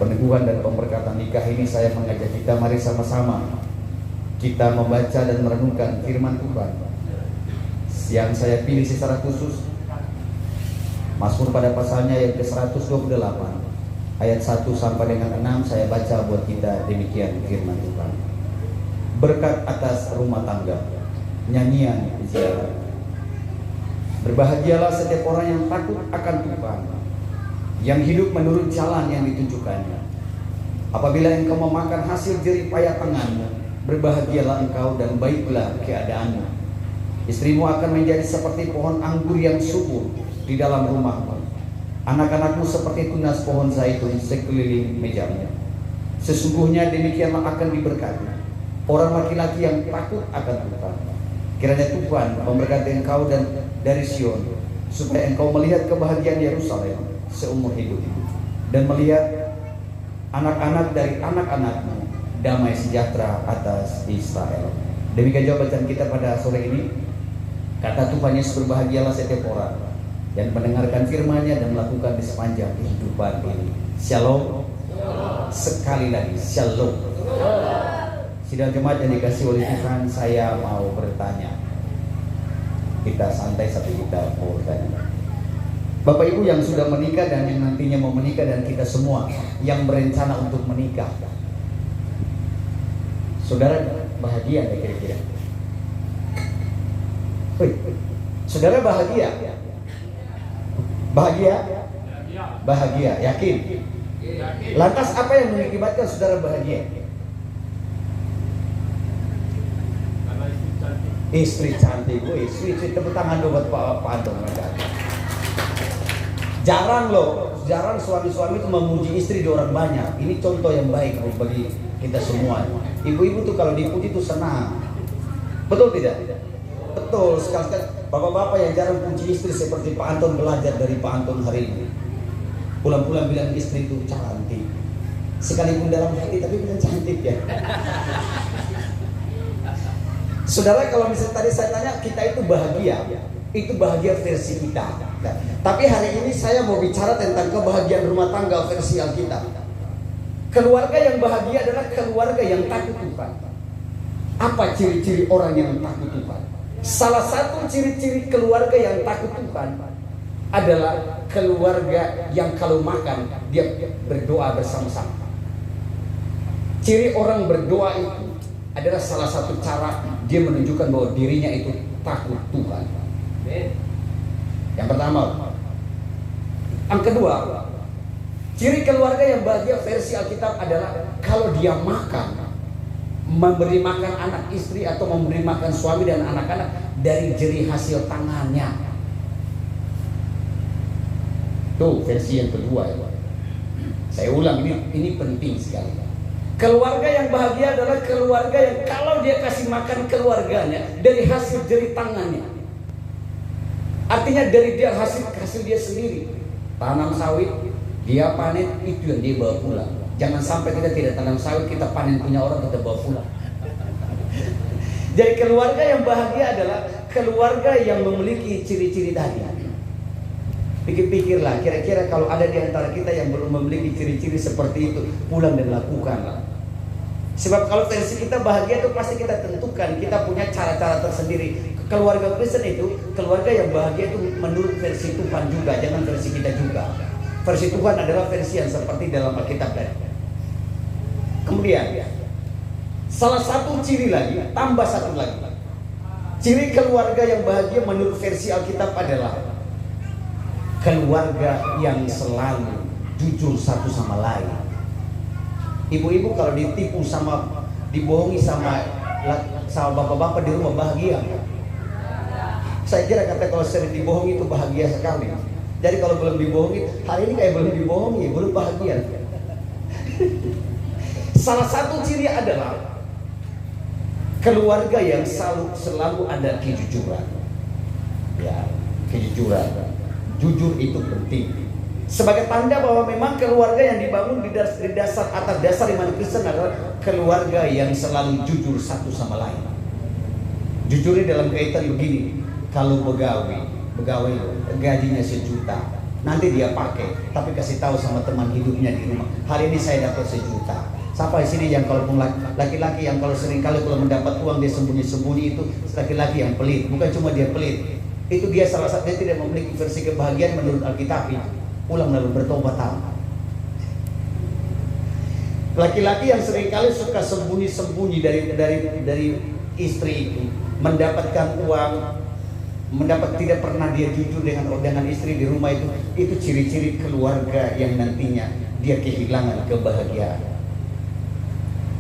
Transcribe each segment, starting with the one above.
peneguhan dan pemberkatan nikah ini saya mengajak kita, mari sama-sama kita membaca dan merenungkan firman Tuhan yang saya pilih secara khusus. Mazmur pada pasalnya yang ke-128 ayat 1 sampai dengan 6 saya baca buat kita. Demikian firman Tuhan. Berkat atas rumah tangga, nyanyian ziarah. Berbahagialah setiap orang yang takut akan Tuhan, yang hidup menurut jalan yang ditunjukkannya. Apabila engkau memakan hasil jerih payah tanganmu, berbahagialah engkau dan baiklah keadaanmu. Istrimu akan menjadi seperti pohon anggur yang subur di dalam rumahmu. Anak-anakmu seperti tunas pohon zaitun sekeliling mejamu. Sesungguhnya demikianlah akan diberkati orang laki-laki yang takut akan Tuhan. Kiranya Tuhan memberkati engkau dan dari Sion, supaya engkau melihat kebahagiaan Yerusalem seumur hidup, dan melihat anak-anak dari anak-anakmu damai sejahtera atas Israel. Demikian jawaban kita pada sore ini. Kata Tuhan Yesus, berbahagialah setiap orang yang mendengarkan firman-Nya dan melakukan di sepanjang kehidupan ini. Shalom. Sekali lagi shalom. Sidang jemaat yang dikasih oleh Tuhan, saya mau bertanya. Kita santai sampai kita mau bertanya. Bapak Ibu yang sudah menikah dan yang nantinya mau menikah, dan kita semua yang berencana untuk menikah, saudara bahagia nggak kira-kira? Saudara bahagia? Bahagia? Bahagia, yakin? Lantas apa yang mengakibatkan saudara bahagia? Istri cantik, istri tepuk tangan dulu buat Pak Anton. Jarang suami-suami itu memuji istri di orang banyak. Ini contoh yang baik bagi kita semua. Ibu-ibu tuh kalau dipuji tuh senang. Betul tidak? Betul sekali. Bapak-bapak yang jarang puji istri seperti Pak Anton, belajar dari Pak Anton hari ini. Pulang-pulang bilang istri itu cantik. Sekalipun dalam hati tapi bilang cantik ya. Saudara, kalau misalnya tadi saya tanya kita itu bahagia versi kita. Nah, tapi hari ini saya mau bicara tentang kebahagiaan rumah tangga versi Alkitab. Keluarga yang bahagia adalah keluarga yang takut Tuhan. Apa ciri-ciri orang yang takut Tuhan? Salah satu ciri-ciri keluarga yang takut Tuhan adalah keluarga yang kalau makan dia berdoa bersama-sama. Ciri orang berdoa itu adalah salah satu cara dia menunjukkan bahwa dirinya itu takut Tuhan. Yang pertama. Yang kedua, ciri keluarga yang bahagia versi Alkitab adalah kalau dia makan, memberi makan anak istri atau memberi makan suami dan anak-anak dari jerih hasil tangannya. Tuh versi yang kedua ya. Saya ulang, ini penting sekali. Keluarga yang bahagia adalah keluarga yang kalau dia kasih makan keluarganya dari hasil jerih tangannya. Artinya dari dia hasil dia sendiri. Tanam sawit, dia panen, itu yang dia bawa pulang. Jangan sampai kita tidak tanam sawit, kita panen punya orang, kita bawa pulang. Jadi keluarga yang bahagia adalah keluarga yang memiliki ciri-ciri tadi. Pikir-pikirlah, kira-kira kalau ada di antara kita yang belum memiliki ciri-ciri seperti itu, pulang dan lakukanlah. Sebab kalau versi kita bahagia itu pasti kita tentukan, kita punya cara-cara tersendiri. Keluarga Kristen itu, keluarga yang bahagia itu menurut versi Tuhan juga, jangan versi kita juga. Versi Tuhan adalah versi yang seperti dalam Alkitab tadi. Kemudian, salah satu ciri lagi, tambah satu lagi. Ciri keluarga yang bahagia menurut versi Alkitab adalah keluarga yang selalu jujur satu sama lain. Ibu-ibu kalau ditipu dibohongi sama bapak-bapak di rumah bahagia. Saya kira kata kalau sering dibohongi itu bahagia sekali. Jadi kalau belum dibohongi, hari ini kayak belum dibohongi, belum bahagia. Salah satu ciri adalah keluarga yang selalu ada kejujuran. Ya, kejujuran. Jujur itu penting. Sebagai tanda bahwa memang keluarga yang dibangun atas dasar iman Kristen adalah keluarga yang selalu jujur satu sama lain. Jujurnya dalam kaitan begini, kalau pegawai gajinya 1 juta, nanti dia pakai, tapi kasih tahu sama teman hidupnya di rumah, hari ini saya dapat 1 juta. Siapa di sini yang kalau laki-laki yang kalau seringkali kalau mendapat uang dia sembunyi-sembunyi, itu laki-laki yang pelit. Bukan cuma dia pelit, itu dia salah satu, dia tidak memiliki versi kebahagiaan menurut Alkitab itu. Pulang lalu bertobat. Laki-laki yang seringkali suka sembunyi-sembunyi dari istri itu, mendapatkan uang, tidak pernah dia jujur dengan istri di rumah, itu ciri-ciri keluarga yang nantinya dia kehilangan kebahagiaan.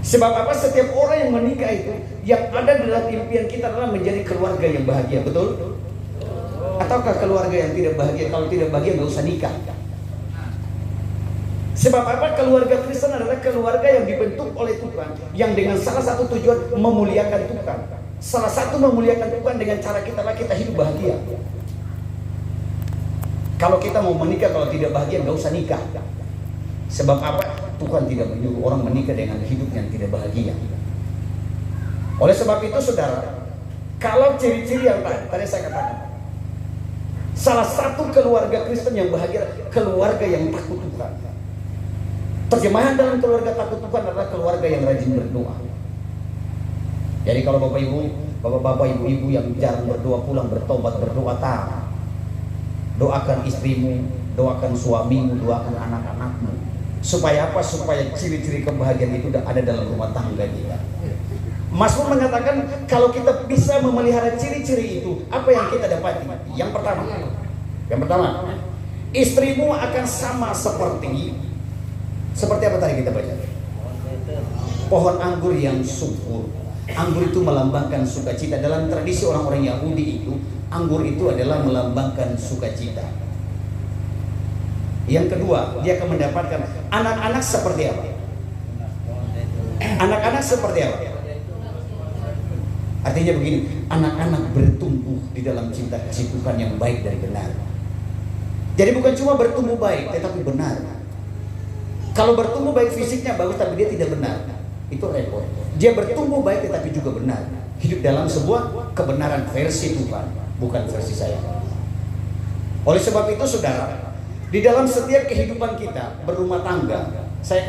Sebab apa? Setiap orang yang menikah itu, yang ada dalam impian kita adalah menjadi keluarga yang bahagia, betul? Ataukah keluarga yang tidak bahagia? Kalau tidak bahagia nggak usah nikah. Sebab apa? Keluarga Kristen adalah keluarga yang dibentuk oleh Tuhan, yang dengan salah satu tujuan memuliakan Tuhan. Salah satu memuliakan Tuhan dengan cara kita hidup bahagia. Kalau kita mau menikah, kalau tidak bahagia nggak usah nikah. Sebab apa? Tuhan tidak menyuruh orang menikah dengan hidup yang tidak bahagia. Oleh sebab itu saudara, kalau ciri-ciri yang tadi saya katakan, salah satu keluarga Kristen yang bahagia, keluarga yang takut Tuhan. Terjemahan dalam keluarga takut Tuhan adalah keluarga yang rajin berdoa. Jadi kalau bapak-bapak, ibu-ibu yang jarang berdoa, pulang bertobat, berdoa tak. Doakan istrimu, doakan suamimu, doakan anak-anakmu. Supaya apa? Supaya ciri-ciri kebahagiaan itu ada dalam rumah tangga kita. Mazmur mengatakan kalau kita bisa memelihara ciri-ciri itu, apa yang kita dapati? Yang pertama, istrimu akan sama seperti apa tadi kita baca? Pohon anggur yang subur. Anggur itu melambangkan sukacita. Dalam tradisi orang-orang Yahudi itu, anggur itu adalah melambangkan sukacita. Yang kedua, dia akan mendapatkan anak-anak seperti apa? Anak-anak seperti apa? Artinya begini, anak-anak bertumbuh di dalam cinta kasih Tuhan yang baik dan benar. Jadi bukan cuma bertumbuh baik, tetapi benar. Kalau bertumbuh baik fisiknya bagus tapi dia tidak benar, itu repot. Dia bertumbuh baik tetapi juga benar. Hidup dalam sebuah kebenaran versi Tuhan, bukan versi saya. Oleh sebab itu saudara, di dalam setiap kehidupan kita berumah tangga, saya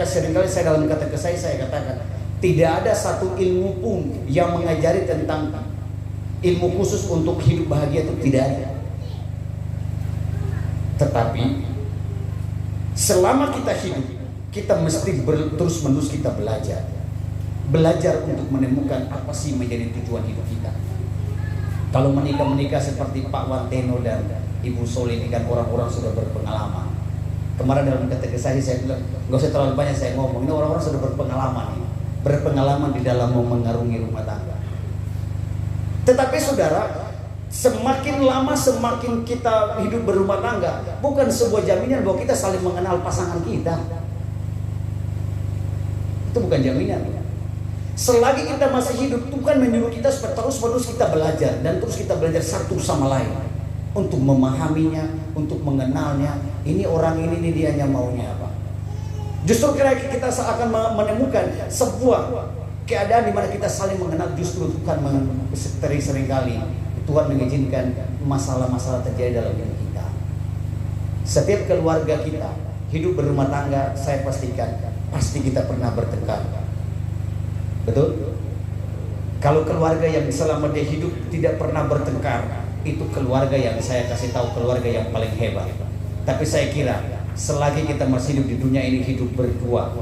dalam kata-kata saya katakan, tidak ada satu ilmu pun yang mengajari tentang ilmu khusus untuk hidup bahagia, itu tidak ada. Tetapi selama kita hidup, kita mesti terus-menerus kita belajar untuk menemukan apa sih menjadi tujuan hidup kita. Kalau menikah seperti Pak Wanteno dan Ibu Soli ini kan orang-orang sudah berpengalaman. Kemarin dalam kata-kata saya bilang nggak usah terlalu banyak saya ngomong, ini orang-orang sudah berpengalaman di dalam mengarungi rumah tangga. Tetapi saudara, semakin lama semakin kita hidup berumah tangga, bukan sebuah jaminan bahwa kita saling mengenal pasangan kita. Itu bukan jaminan. Selagi kita masih hidup, Tuhan menyuruh kita supaya terus-menerus kita belajar dan terus kita belajar satu sama lain untuk memahaminya, untuk mengenalnya. Ini orang ini dia hanya maunya apa? Justru kita akan menemukan sebuah keadaan di mana kita saling mengenal. Justru Tuhan seringkali Tuhan mengizinkan masalah-masalah terjadi dalam hidup kita. Setiap keluarga kita hidup berumah tangga, saya pastikan pasti kita pernah bertengkar. Betul? Kalau keluarga yang selama dia hidup tidak pernah bertengkar, itu keluarga yang saya kasih tahu keluarga yang paling hebat. Tapi saya kira selagi kita masih hidup di dunia ini, hidup berdua,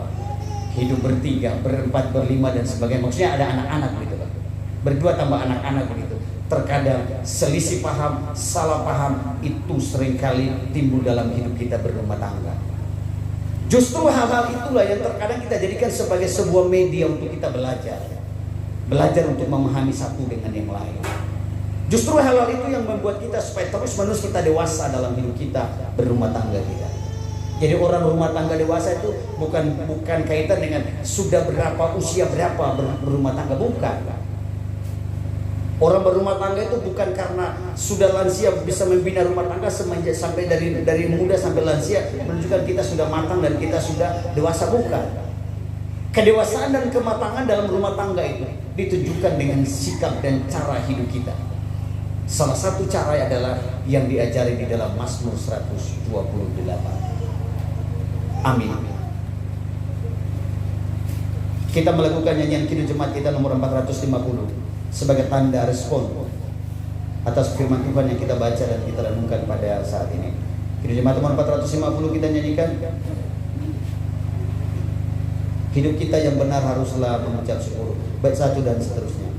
hidup bertiga, berempat, berlima dan sebagainya, maksudnya ada anak-anak gitu kan. Berdua tambah anak-anak begitu. Terkadang selisih paham, salah paham itu seringkali timbul dalam hidup kita berumah tangga. Justru hal-hal itulah yang terkadang kita jadikan sebagai sebuah media untuk kita belajar untuk memahami satu dengan yang lain. Justru hal-hal itu yang membuat kita supaya terus-menerus kita dewasa dalam hidup kita berumah tangga kita. Jadi orang rumah tangga dewasa itu bukan kaitan dengan sudah berapa, usia berapa berumah tangga, bukan. Orang berumah tangga itu bukan karena sudah lansia bisa membina rumah tangga semenjak sampai dari muda sampai lansia menunjukkan kita sudah matang dan kita sudah dewasa, bukan. Kedewasaan dan kematangan dalam rumah tangga itu ditunjukkan dengan sikap dan cara hidup kita. Salah satu cara adalah yang diajari di dalam Mazmur 128. Amin. Kita melakukan nyanyian kidung jemaat kita nomor 450 sebagai tanda respon atas firman Tuhan yang kita baca dan kita renungkan pada saat ini. Kidung jemaat nomor 450 kita nyanyikan. Hidup kita yang benar haruslah mengucap syukur. Bait 1 dan seterusnya.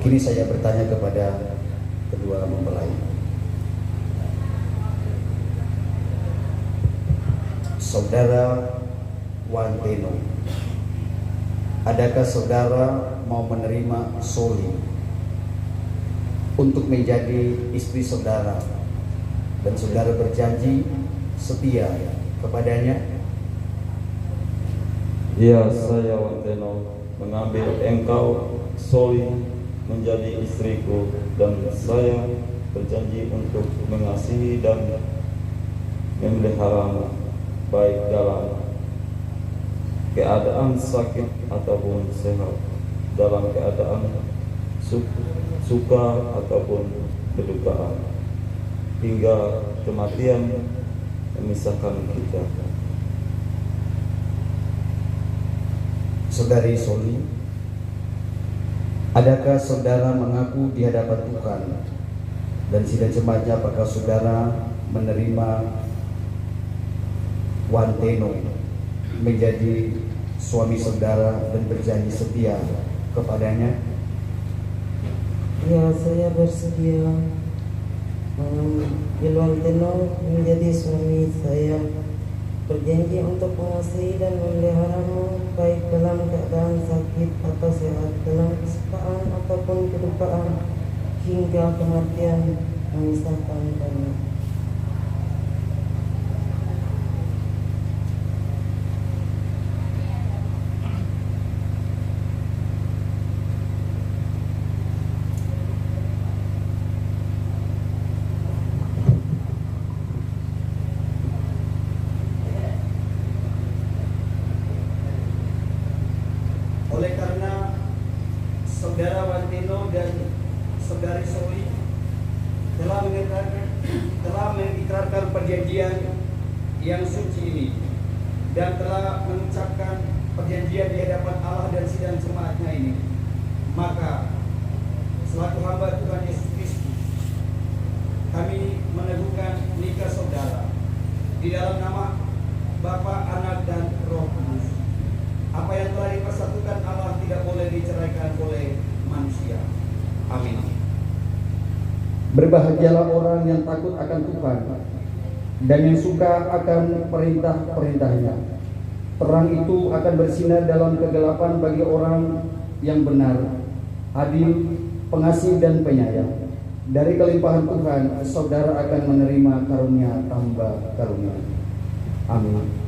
Kini saya bertanya kepada kedua mempelai. Saudara Wanteno, adakah saudara mau menerima Soli untuk menjadi istri saudara dan saudara berjanji setia kepadanya? Ya, saya Wanteno mengambil engkau Soli menjadi istriku, dan saya berjanji untuk mengasihi dan memelihara baik dalam keadaan sakit ataupun sehat, dalam keadaan suka ataupun kedukaan, hingga kematian memisahkan kita. Saudari Soli, adakah saudara mengaku di hadapan Tuhan dan sidang jemaatnya apakah saudara menerima Wanteno menjadi suami saudara dan berjanji setia kepadanya? Ya, saya bersedia mengambil Wanteno menjadi suami saya. Berjanji untuk mengasihi dan memeliharamu baik dalam keadaan sakit atau sehat, dalam kesukaan ataupun kedupaan, hingga kematian memisahkan kami. Oleh karena saudara Wanteno dan saudari Soli telah mengikrarkan perjanjian yang suci ini dan telah mengucapkan perjanjian di hadapan Allah dan sidang jemaatnya ini, maka selaku hamba Tuhan Yesus Kristus, kami meneguhkan nikah saudara di dalam nama Bapa, Anak, dan Roh Kudus. Apa yang telah dipersatukan Allah tidak boleh diceraikan oleh manusia. Amin. Berbahagialah orang yang takut akan Tuhan dan yang suka akan perintah-perintahnya. Terang itu akan bersinar dalam kegelapan bagi orang yang benar, adil, pengasih, dan penyayang. Dari kelimpahan Tuhan, saudara akan menerima karunia tambah karunia. Amin.